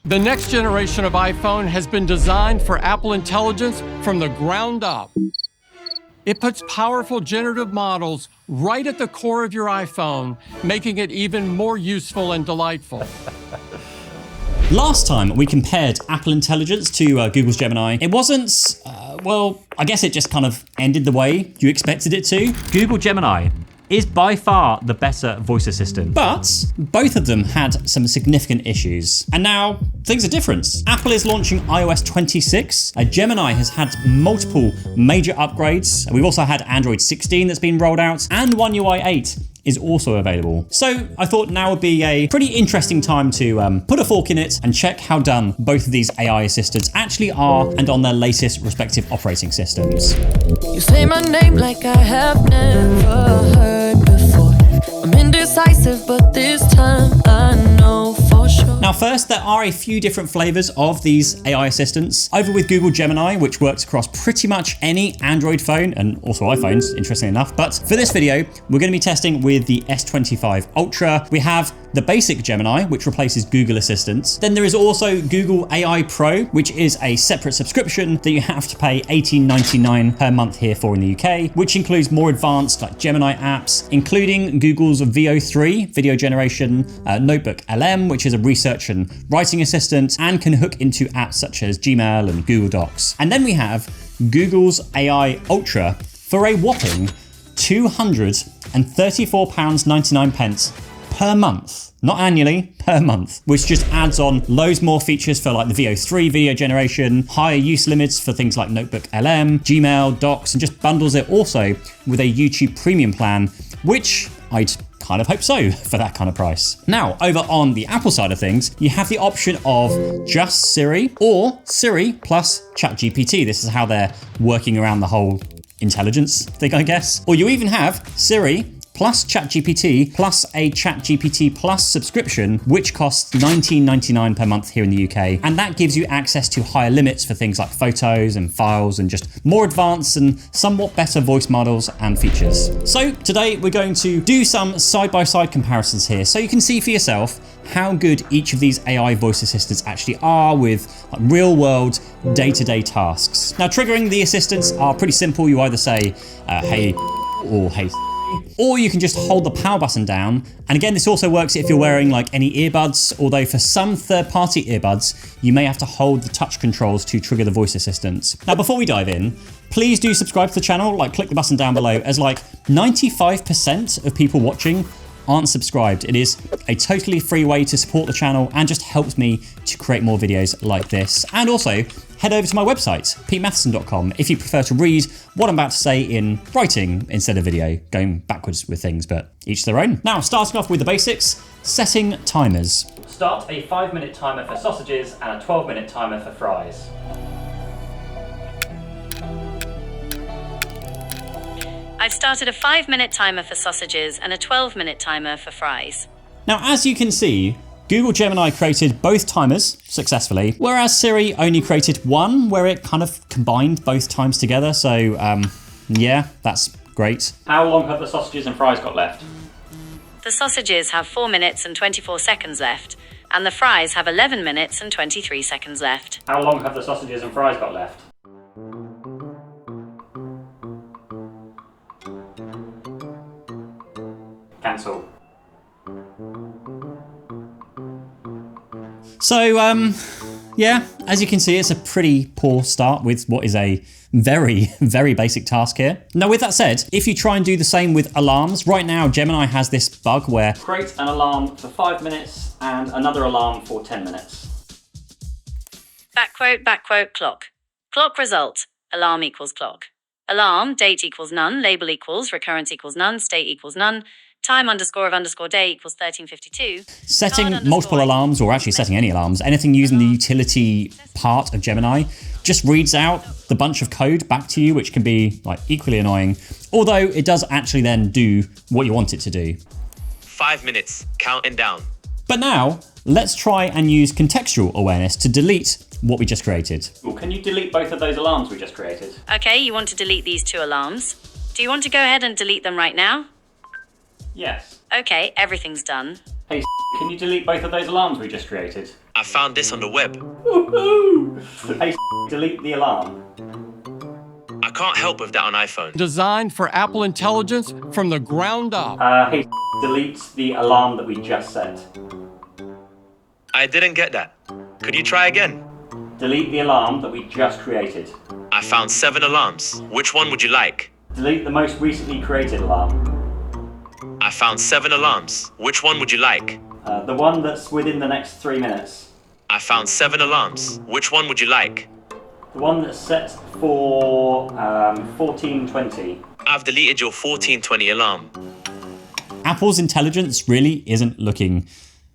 The next generation of iPhone has been designed for Apple Intelligence from the ground up. It puts powerful generative models right at the core of your iPhone, making it even more useful and delightful. Last time we compared Apple Intelligence to Google's Gemini, it wasn't, well, I guess it just kind of ended the way you expected it to. Google Gemini is by far the better voice assistant. But both of them had some significant issues. And now things are different. Apple is launching iOS 26. Gemini has had multiple major upgrades. We've also had Android 16 that's been rolled out, and One UI 8 is also available. So I thought now would be a pretty interesting time to put a fork in it and check how done both of these AI assistants actually are and on their latest respective operating systems. You say my name like I have never heard before. I'm indecisive, but this time I know for sure. Now first, there are a few different flavors of these AI assistants. Over with Google Gemini, which works across pretty much any Android phone and also iPhones, interestingly enough. But for this video, we're going to be testing with the S25 Ultra. We have the basic Gemini, which replaces Google Assistant. Then there is also Google AI Pro, which is a separate subscription that you have to pay $18.99 per month here for in the UK, which includes more advanced like Gemini apps, including Google's VO3 video generation, Notebook LM, which is a research and writing assistant, and can hook into apps such as Gmail and Google Docs. And then we have Google's AI Ultra for a whopping £234.99 per month. Not annually, per month, which just adds on loads more features for like the VO3 video generation, higher use limits for things like Notebook LM, Gmail, Docs, and just bundles it also with a YouTube premium plan, which I'd kind of hope so for that kind of price. Now, over on the Apple side of things, you have the option of just Siri or Siri plus ChatGPT. This is how they're working around the whole intelligence thing, I guess. Or you even have Siri plus ChatGPT plus a ChatGPT Plus subscription, which costs $19.99 per month here in the UK. And that gives you access to higher limits for things like photos and files and just more advanced and somewhat better voice models and features. So today we're going to do some side-by-side comparisons here so you can see for yourself how good each of these AI voice assistants actually are with real-world day-to-day tasks. Now, triggering the assistants are pretty simple. You either say, hey, or hey, or you can just hold the power button down. And again, this also works if you're wearing like any earbuds, although for some third-party earbuds, you may have to hold the touch controls to trigger the voice assistant. Now, before we dive in, please do subscribe to the channel, like click the button down below, as like 95% of people watching aren't subscribed. It is a totally free way to support the channel and just helps me to create more videos like this. And also, head over to my website, petematheson.com, if you prefer to read what I'm about to say in writing instead of video, going backwards with things, but each their own. Now, starting off with the basics, setting timers. Start a 5-minute timer for sausages and a 12-minute timer for fries. I've started a 5-minute timer for sausages and a 12-minute timer for fries. Now, as you can see, Google Gemini created both timers successfully, whereas Siri only created one where it kind of combined both times together. So, yeah, that's great. How long have the sausages and fries got left? The sausages have 4 minutes and 24 seconds left, and the fries have 11 minutes and 23 seconds left. How long have the sausages and fries got left? Cancel. So, yeah, as you can see, it's a pretty poor start with what is a very, very basic task here. Now, with that said, if you try and do the same with alarms, right now, Gemini has this bug where create an alarm for 5 minutes and another alarm for 10 minutes. Backquote, clock. Clock result, alarm equals clock. Alarm, date equals none, label equals, recurrence equals none, state equals none, time underscore of underscore day equals 1352. Setting multiple alarms, or actually setting any alarms, anything using the utility part of Gemini, just reads out the bunch of code back to you, which can be like equally annoying, although it does actually then do what you want it to do. 5 minutes, counting down. But now, let's try and use contextual awareness to delete what we just created. Well, can you delete both of those alarms we just created? Okay, you want to delete these 2 alarms. Do you want to go ahead and delete them right now? Yes. Okay, everything's done. Hey, can you delete both of those alarms we just created? I found this on the web. Hey, delete the alarm. I can't help with that on iPhone. Designed for Apple Intelligence from the ground up. Hey, delete the alarm that we just set. I didn't get that. Could you try again? Delete the alarm that we just created. I found 7 alarms. Which one would you like? Delete the most recently created alarm. I found 7 alarms. Which one would you like? The one that's within the next 3 minutes. I found 7 alarms. Which one would you like? The one that's set for 14:20. I've deleted your 1420 alarm. Apple's intelligence really isn't looking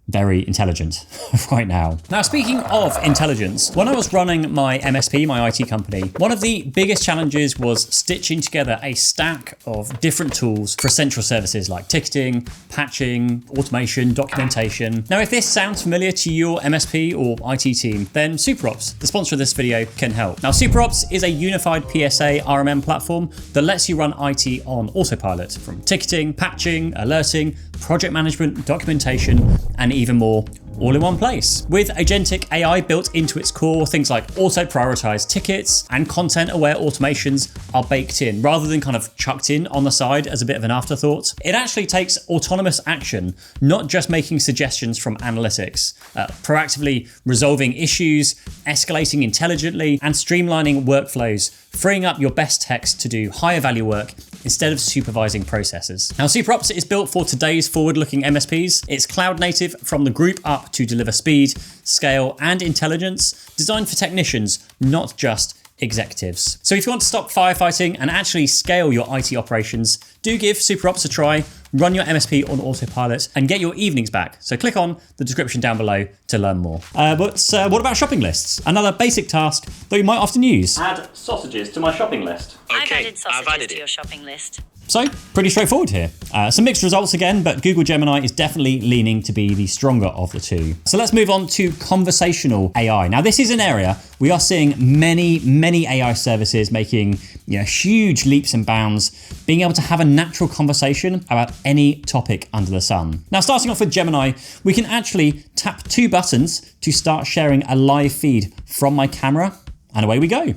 very intelligent right now. Now, speaking of intelligence, when I was running my MSP, my IT company, one of the biggest challenges was stitching together a stack of different tools for essential services like ticketing, patching, automation, documentation. Now, if this sounds familiar to your MSP or IT team, then SuperOps, the sponsor of this video, can help. Now, SuperOps is a unified PSA RMM platform that lets you run IT on autopilot, from ticketing, patching, alerting, project management, documentation, and even more, all in one place. With agentic AI built into its core, things like auto-prioritized tickets and content-aware automations are baked in, rather than kind of chucked in on the side as a bit of an afterthought. It actually takes autonomous action, not just making suggestions from analytics, proactively resolving issues, escalating intelligently, and streamlining workflows, freeing up your best techs to do higher value work instead of supervising processes. Now, SuperOps is built for today's forward-looking MSPs. It's cloud native from the group up to deliver speed, scale, and intelligence, designed for technicians, not just executives. So if you want to stop firefighting and actually scale your IT operations, do give SuperOps a try, run your MSP on autopilot, and get your evenings back. So click on the description down below to learn more. But what about shopping lists? Another basic task that you might often use. Add sausages to my shopping list. I've Okay, added sausages to your shopping list. So, pretty straightforward here. Some mixed results again, but Google Gemini is definitely leaning to be the stronger of the two. So let's move on to conversational AI. Now, this is an area we are seeing many AI services making huge leaps and bounds, being able to have a natural conversation about any topic under the sun. Now, starting off with Gemini, we can actually tap 2 buttons to start sharing a live feed from my camera, and away we go.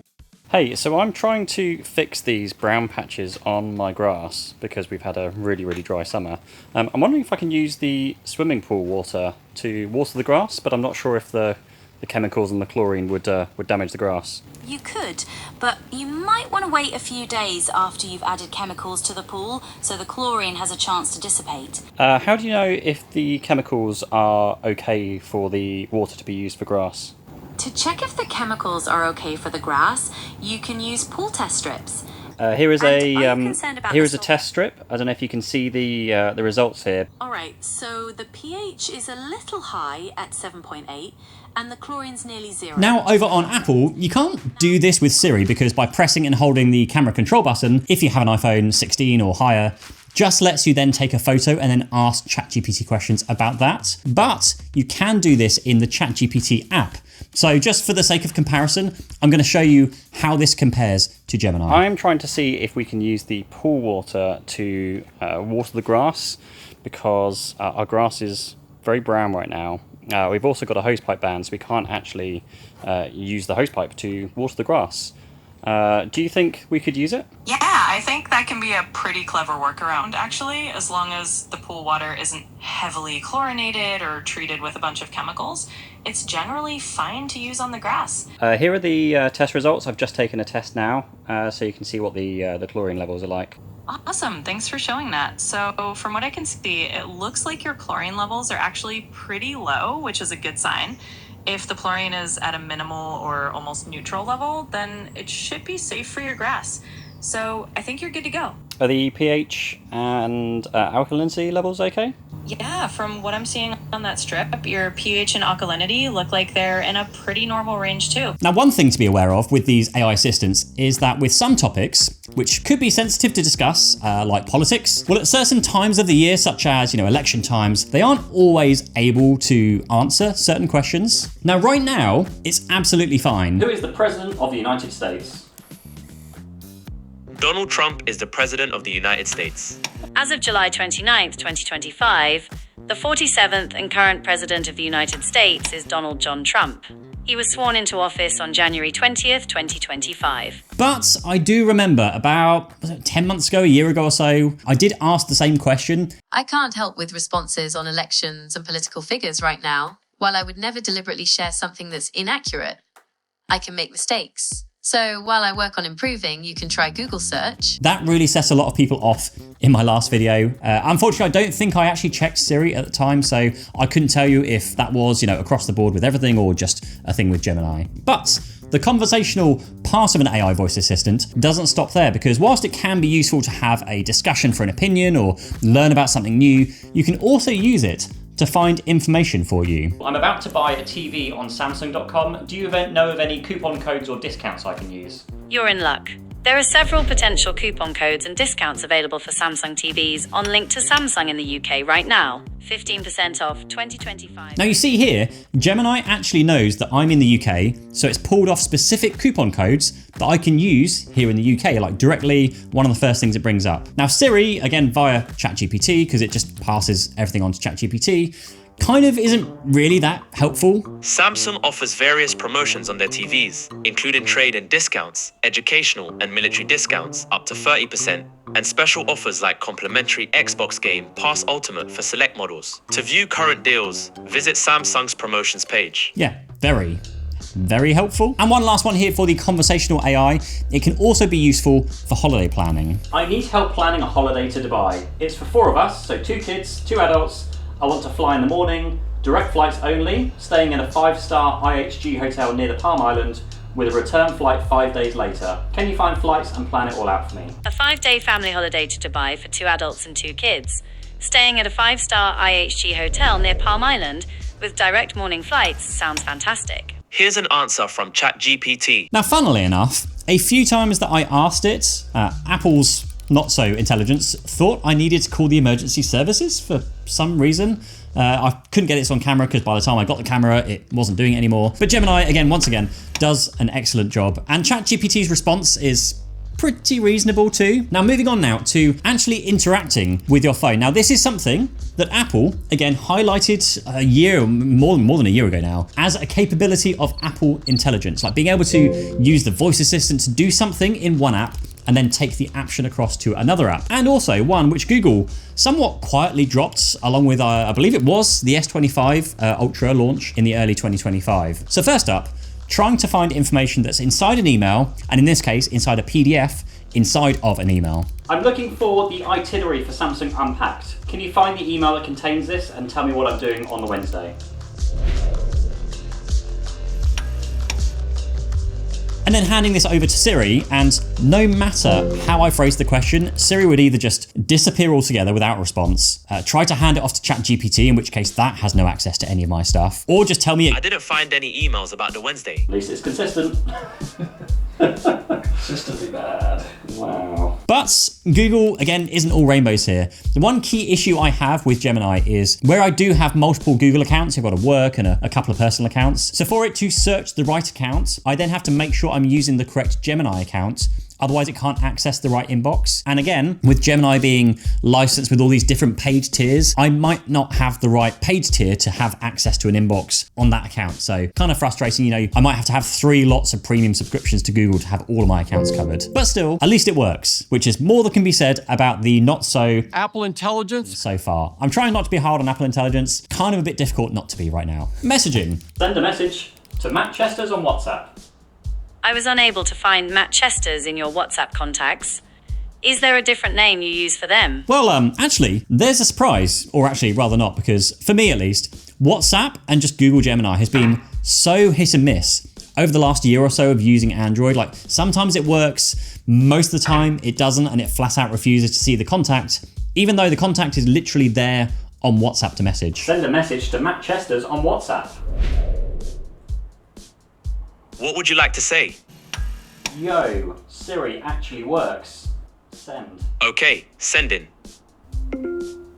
Hey, so I'm trying to fix these brown patches on my grass because we've had a really dry summer. I'm wondering if I can use the swimming pool water to water the grass, but I'm not sure if the chemicals and the chlorine would damage the grass. You could, but you might want to wait a few days after you've added chemicals to the pool so the chlorine has a chance to dissipate. How do you know if the chemicals are okay for the water to be used for grass? To check if the chemicals are okay for the grass, you can use pool test strips. Here is concerned about a test strip. I don't know if you can see the results here. All right, so the pH is a little high at 7.8 and the chlorine's nearly 0. Now, over on Apple, you can't do this with Siri because by pressing and holding the camera control button, if you have an iPhone 16 or higher, just lets you then take a photo and then ask ChatGPT questions about that. But you can do this in the ChatGPT app. So just for the sake of comparison, I'm going to show you how this compares to Gemini. I'm trying to see if we can use the pool water to water the grass because our grass is very brown right now. We've also got a hosepipe ban, so we can't actually use the hosepipe to water the grass. Do you think we could use it? Yeah, I think that can be a pretty clever workaround, actually, as long as the pool water isn't heavily chlorinated or treated with a bunch of chemicals. It's generally fine to use on the grass. Here are the test results. I've just taken a test now, so you can see what the chlorine levels are like. Awesome, thanks for showing that. So from what I can see, it looks like your chlorine levels are actually pretty low, which is a good sign. If the chlorine is at a minimal or almost neutral level, then it should be safe for your grass. So I think you're good to go. Are the pH and alkalinity levels okay? Yeah, from what I'm seeing on that strip, your pH and alkalinity look like they're in a pretty normal range too. Now, one thing to be aware of with these AI assistants is that with some topics, which could be sensitive to discuss, like politics, well, at certain times of the year, such as, election times, they aren't always able to answer certain questions. Now, right now, it's absolutely fine. Who is the President of the United States? Donald Trump is the President of the United States. As of July 29th, 2025, The 47th and current President of the United States is Donald John Trump. He was sworn into office on January 20th, 2025. But I do remember about 10 months ago, a year ago or so, I did ask the same question. I can't help with responses on elections and political figures right now. While I would never deliberately share something that's inaccurate, I can make mistakes. So while I work on improving, you can try Google search. That really set a lot of people off in my last video. Unfortunately, I don't think I actually checked Siri at the time, so I couldn't tell you if that was, across the board with everything or just a thing with Gemini. But the conversational part of an AI voice assistant doesn't stop there, because whilst it can be useful to have a discussion for an opinion or learn about something new, you can also use it to find information for you. I'm about to buy a TV on Samsung.com. Do you know of any coupon codes or discounts I can use? You're in luck. There are several potential coupon codes and discounts available for Samsung TVs on Link to Samsung in the UK right now. 15% off 2025. Now you see here, Gemini actually knows that I'm in the UK, so it's pulled off specific coupon codes that I can use here in the UK, like directly one of the first things it brings up. Now Siri, again via ChatGPT, because it just passes everything on to ChatGPT, kind of isn't really that helpful. Samsung offers various promotions on their TVs, including trade and discounts, educational and military discounts up to 30%, and special offers like complimentary Xbox game Pass Ultimate for select models. To view current deals, visit Samsung's promotions page. Yeah, very helpful. And one last one here for the conversational AI. It can also be useful for holiday planning. I need help planning a holiday to Dubai. It's for 4 of us, so 2 kids, 2 adults. I want to fly in the morning, direct flights only, staying in a 5-star IHG hotel near the Palm Island with a return flight 5 days later. Can you find flights and plan it all out for me? A 5-day family holiday to Dubai for 2 adults and 2 kids, staying at a 5-star IHG hotel near Palm Island with direct morning flights sounds fantastic. Here's an answer from ChatGPT. Now, funnily enough, a few times that I asked it, Apple's not so intelligence thought I needed to call the emergency services for some reason. I couldn't get it on camera because by the time I got the camera, it wasn't doing it anymore. But Gemini, once again, does an excellent job. And ChatGPT's response is pretty reasonable too. Now, moving on now to actually interacting with your phone. Now, this is something that Apple, again, highlighted a year, more than a year ago now, as a capability of Apple Intelligence, like being able to use the voice assistant to do something in one app and then take the action across to another app. And also one which Google somewhat quietly dropped along with, I believe it was the S25 Ultra launch in the early 2025. So first up, trying to find information that's inside an email, and in this case, inside a PDF, inside of an email. I'm looking for the itinerary for Samsung Unpacked. Can you find the email that contains this and tell me what I'm doing on the Wednesday? And then handing this over to Siri, and no matter how I phrase the question, Siri would either just disappear altogether without response, try to hand it off to ChatGPT, in which case that has no access to any of my stuff, or just tell me— I didn't find any emails about the Wednesday. At least it's consistent. Consistently bad. Wow. But Google, again, isn't all rainbows here. The one key issue I have with Gemini is where I do have multiple Google accounts, I've got a work and a couple of personal accounts. So for it to search the right account, I then have to make sure I'm using the correct Gemini account. Otherwise, it can't access the right inbox. And again, with Gemini being licensed with all these different page tiers, I might not have the right page tier to have access to an inbox on that account. So kind of frustrating, I might have to have 3 lots of premium subscriptions to Google to have all of my accounts covered. But still, at least it works, which is more that can be said about the not so Apple Intelligence so far. I'm trying not to be hard on Apple Intelligence, kind of a bit difficult not to be right now. Messaging. Send a message to Matt Chester's on WhatsApp. I was unable to find Matt Chester's in your WhatsApp contacts. Is there a different name you use for them? Well, actually, there's a surprise, or actually rather not, because for me at least, WhatsApp and just Google Gemini has been so hit and miss over the last year or so of using Android. Like sometimes it works, most of the time it doesn't, and it flat out refuses to see the contact, even though the contact is literally there on WhatsApp to message. Send a message to Matt Chester's on WhatsApp. What would you like to say? Yo, Siri actually works. Send. Okay, sending.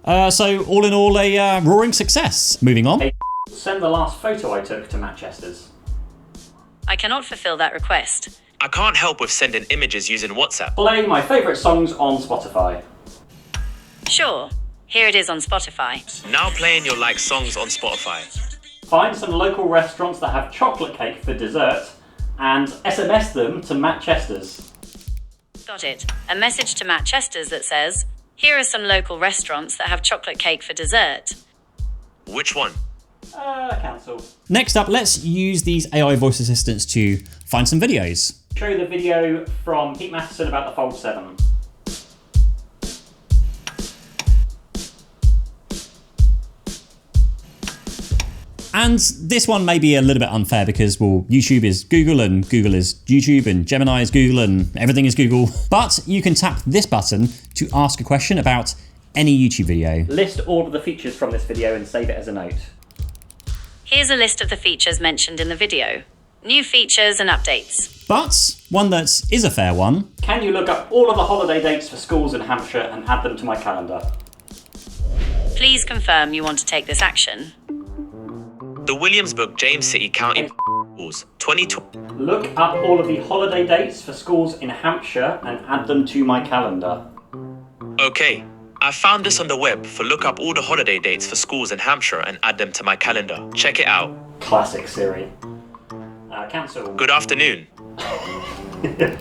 So all in all, a roaring success. Moving on. Hey, send the last photo I took to Matt Chester's. I cannot fulfill that request. I can't help with sending images using WhatsApp. Play my favourite songs on Spotify. Sure. Here it is on Spotify. Now playing your like songs on Spotify. Find some local restaurants that have chocolate cake for dessert and SMS them to Matt Chester's. Got it. A message to Matt Chester's that says, here are some local restaurants that have chocolate cake for dessert. Which one? Cancel. Next up, let's use these AI voice assistants to find some videos. Show you the video from Pete Matheson about the Fold 7. And this one may be a little bit unfair because, well, YouTube is Google and Google is YouTube and Gemini is Google and everything is Google. But you can tap this button to ask a question about any YouTube video. List all of the features from this video and save it as a note. Here's a list of the features mentioned in the video. New features and updates. But one that is a fair one. Can you look up all of the holiday dates for schools in Hampshire and add them to my calendar? Please confirm you want to take this action. The Williamsburg James City County Schools 2020. Look up all of the holiday dates for schools in Hampshire and add them to my calendar. Okay, I found this on the web for look up all the holiday dates for schools in Hampshire and add them to my calendar. Check it out. Classic Siri. Cancel. Good afternoon.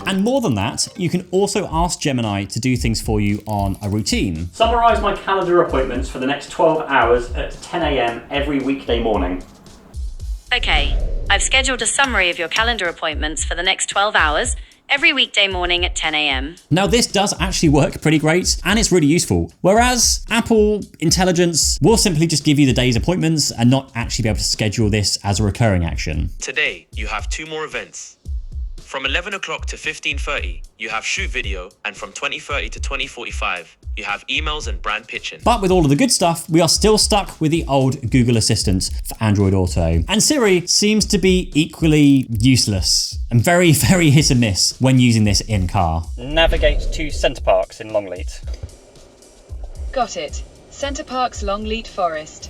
And more than that, you can also ask Gemini to do things for you on a routine. Summarise my calendar appointments for the next 12 hours at 10 AM every weekday morning. Okay, I've scheduled a summary of your calendar appointments for the next 12 hours, every weekday morning at 10 AM. Now this does actually work pretty great and it's really useful. Whereas Apple Intelligence will simply just give you the day's appointments and not actually be able to schedule this as a recurring action. Today, you have 2 more events. From 11 o'clock to 15:30, you have shoot video, and from 20:30 to 20:45, you have emails and brand pitching. But with all of the good stuff, we are still stuck with the old Google Assistant for Android Auto. And Siri seems to be equally useless and very, very hit and miss when using this in car. Navigate to Centre Parks in Longleat. Got it. Centre Parks, Longleat Forest.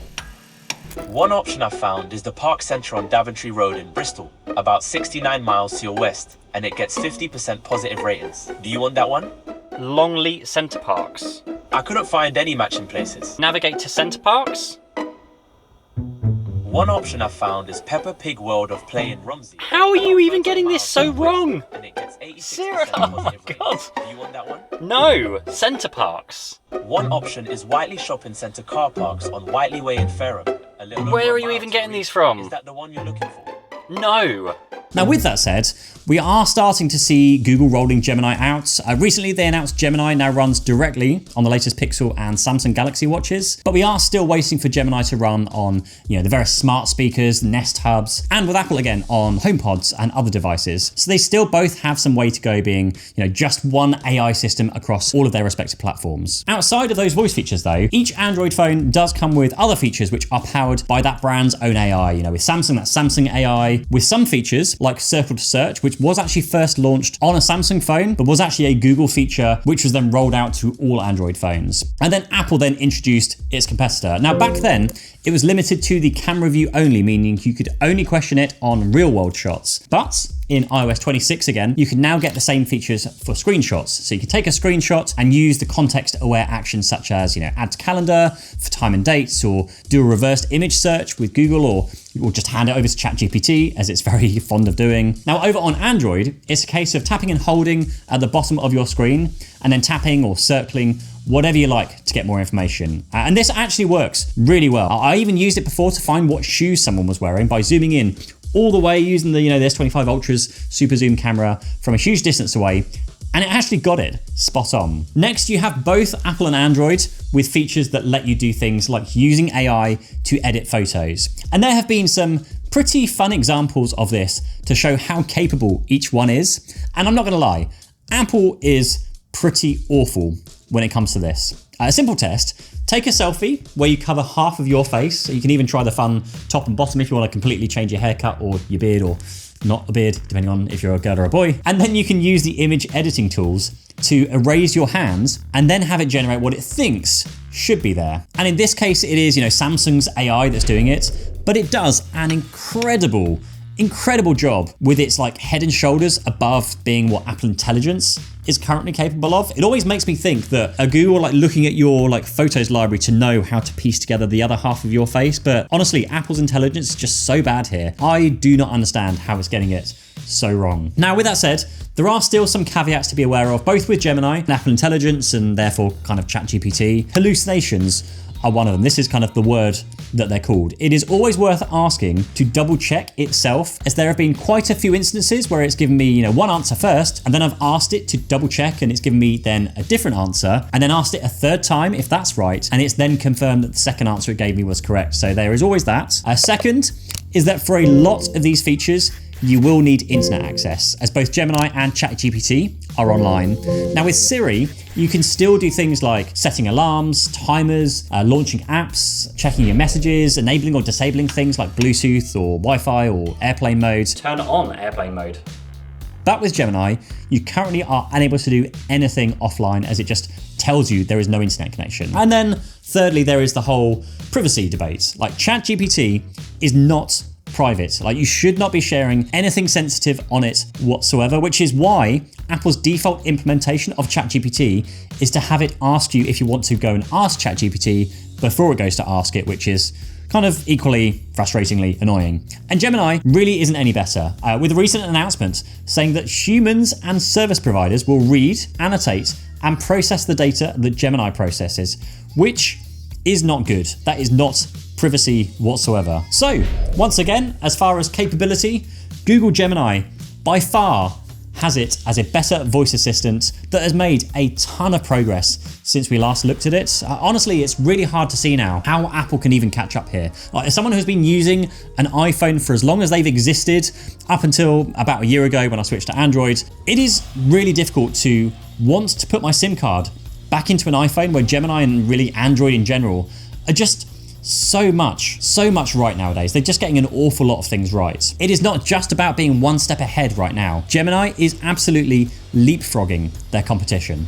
One option I've found is the Park Centre on Daventry Road in Bristol, about 69 miles to your west, and it gets 50% positive ratings. Do you want that one? Longleat Centre Parks. I couldn't find any matching places. Navigate to Centre Parks? One option I've found is Peppa Pig World of Play in Romsey. How are you even getting this so wrong? And it gets 86% Sarah, oh my positive ratings. God. Do you want that one? No, Centre Parks. One option is Whiteley Shopping Centre car parks on Whiteley Way in Fareham. A little over Where a are you mile even to getting reach. these from? Is that the one you're looking for? No. Now with that said, we are starting to see Google rolling Gemini out. Recently they announced Gemini now runs directly on the latest Pixel and Samsung Galaxy watches, but we are still waiting for Gemini to run on the various smart speakers, Nest hubs, and with Apple again on HomePods and other devices. So they still both have some way to go being just one AI system across all of their respective platforms. Outside of those voice features though, each Android phone does come with other features which are powered by that brand's own AI. With Samsung, that's Samsung AI, with some features like Circle to Search, which was actually first launched on a Samsung phone, but was actually a Google feature, which was then rolled out to all Android phones. And then Apple then introduced its competitor. Now back then, it was limited to the camera view only, meaning you could only question it on real world shots. But in iOS 26 again, you can now get the same features for screenshots. So you can take a screenshot and use the context-aware actions such as, add to calendar for time and dates, or do a reversed image search with Google, or just hand it over to ChatGPT, as it's very fond of doing. Now over on Android, it's a case of tapping and holding at the bottom of your screen, and then tapping or circling whatever you like to get more information. And this actually works really well. I even used it before to find what shoes someone was wearing by zooming in all the way using the S25 Ultra's super zoom camera from a huge distance away, and it actually got it spot on. Next, you have both Apple and Android with features that let you do things like using AI to edit photos. And there have been some pretty fun examples of this to show how capable each one is. And I'm not gonna lie, Apple is pretty awful when it comes to this. A simple test, take a selfie where you cover half of your face. So you can even try the fun top and bottom if you want to completely change your haircut or your beard, or not a beard, depending on if you're a girl or a boy. And then you can use the image editing tools to erase your hands and then have it generate what it thinks should be there. And in this case, it is Samsung's AI that's doing it, but it does an incredible incredible job with its like head and shoulders above being what Apple Intelligence is currently capable of. It always makes me think that a Google like looking at your like photos library to know how to piece together the other half of your face. But honestly, Apple's intelligence is just so bad here. I do not understand how it's getting it so wrong. Now, with that said, there are still some caveats to be aware of, both with Gemini and Apple Intelligence and therefore kind of ChatGPT. Hallucinations are one of them. This is kind of the word that they're called. It is always worth asking to double check itself, as there have been quite a few instances where it's given me, one answer first, and then I've asked it to double check and it's given me then a different answer, and then asked it a third time if that's right, and it's then confirmed that the second answer it gave me was correct. So there is always that. Second is that for a lot of these features, you will need internet access, as both Gemini and ChatGPT are online. Now with Siri, you can still do things like setting alarms, timers, launching apps, checking your messages, enabling or disabling things like Bluetooth or Wi-Fi or airplane mode. Turn on airplane mode. But with Gemini, you currently are unable to do anything offline, as it just tells you there is no internet connection. And then thirdly, there is the whole privacy debate. Like ChatGPT is not private. Like, you should not be sharing anything sensitive on it whatsoever, which is why Apple's default implementation of ChatGPT is to have it ask you if you want to go and ask ChatGPT before it goes to ask it, which is kind of equally frustratingly annoying. And Gemini really isn't any better, with a recent announcement saying that humans and service providers will read, annotate, and process the data that Gemini processes, which is not good. That is not privacy whatsoever. So, once again, as far as capability, Google Gemini by far has it as a better voice assistant that has made a ton of progress since we last looked at it. Honestly, it's really hard to see now how Apple can even catch up here. Like, as someone who's been using an iPhone for as long as they've existed, up until about a year ago when I switched to Android, it is really difficult to want to put my SIM card back into an iPhone where Gemini and really Android in general are just so much right nowadays. They're just getting an awful lot of things right. It is not just about being one step ahead right now. Gemini is absolutely leapfrogging their competition.